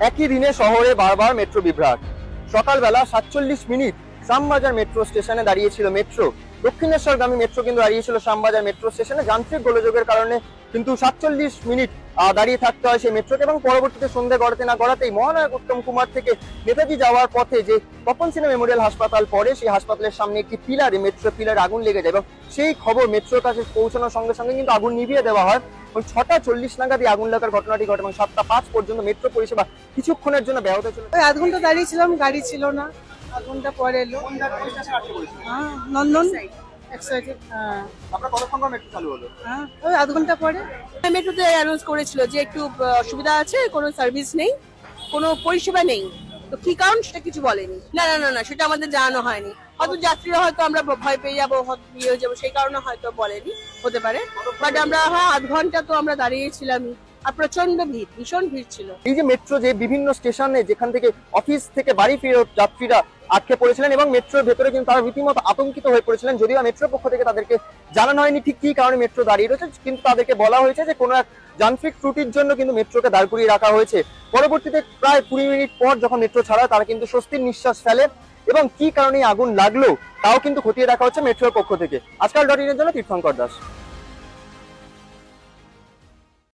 একই দিনে শহরে বারবার মেট্রো বিভ্রাট। সকালবেলা ৪৭ মিনিট শ্যামবাজার মেট্রো স্টেশনে দাঁড়িয়েছিল মেট্রো। দক্ষিণেশ্বরগামী মেট্রো কিন্তু দাঁড়িয়েছিল শ্যামবাজার মেট্রো স্টেশনে। যান্ত্রিক গোলযোগের কারণে কিন্তু ৪৭ মিনিট দাঁড়িয়ে থাকতে হয় সেই মেট্রোকে, এবং পরবর্তীতে সন্ধ্যে গড়াতে না গড়াতেই মহানায়ক উত্তম কুমার থেকে নেতাজি যাওয়ার পথে যে তপন সিনহা মেমোরিয়াল হাসপাতাল পড়ে, সেই হাসপাতালের সামনে একটি পিলারে, মেট্রো পিলারে আগুন লেগে যায় এবং সেই খবর মেট্রোর কাছে পৌঁছানোর সঙ্গে সঙ্গে কিন্তু আগুন নিভিয়ে দেওয়া হয় এবং ৬টা ৪০ নাগাদ এই আগুন লাগার ঘটনাটি ঘটে এবং ৭টা ৫ পর্যন্ত মেট্রো পরিষেবা কিছুক্ষণের জন্য ব্যাহত ছিল। ওই আধ ঘন্টা দাঁড়িয়েছিলাম, গাড়ি ছিল না, আধ ঘন্টা পরে এলো। হ্যাঁ, নন্দন এক্সাইটেড। হ্যাঁ, আপনার কতক্ষণ পর মেট্রো চালু হলো? হ্যাঁ, ওই আধ ঘন্টা পরে। মেট্রোতে অ্যানাউন্স করেছিল যে একটু অসুবিধা আছে, কোনো সার্ভিস নেই, কোনো পরিষেবা নেই। তো কি কারণ সেটা কিছু বলেনি। না না না না, সেটা আমাদের জানানো হয়নি। হয়তো যাত্রীরা হয়তো আমরা ভয় পেয়ে যাবো, ইয়ে হয়ে যাবো, সেই কারণে হয়তো বলেনি, হতে পারে। বাট আমরা আধ ঘন্টা তো আমরা দাঁড়িয়েছিলাম আর প্রচন্ড ভিড়, ভীষণ ভিড় ছিল। এই যে মেট্রো যে বিভিন্ন স্টেশনে যেখান থেকে অফিস থেকে বাড়ি ফেরত যাত্রীরা আটকে পড়েছিলেন এবং মেট্রোর ভেতরে কিন্তু তারা রীতিমতো আতঙ্কিত হয়ে পড়েছিলেন, যদিও মেট্রোর পক্ষ থেকে তাদেরকে জানানো হয়নি ঠিক কি কারণে মেট্রো দাঁড়িয়ে রয়েছে, কিন্তু তাদেরকে বলা হয়েছে যে কোনো এক যান্ত্রিক ত্রুটির জন্য কিন্তু মেট্রোকে দাঁড় করিয়ে রাখা হয়েছে। পরবর্তীতে প্রায় ২০ মিনিট পর যখন মেট্রো ছাড়া, তারা কিন্তু স্বস্তির নিঃশ্বাস ফেলে এবং কি কারণে আগুন লাগলো তাও কিন্তু খতিয়ে দেখা হচ্ছে মেট্রোর পক্ষ থেকে। আজকাল.ইনের জন্য তীর্থঙ্কর দাস।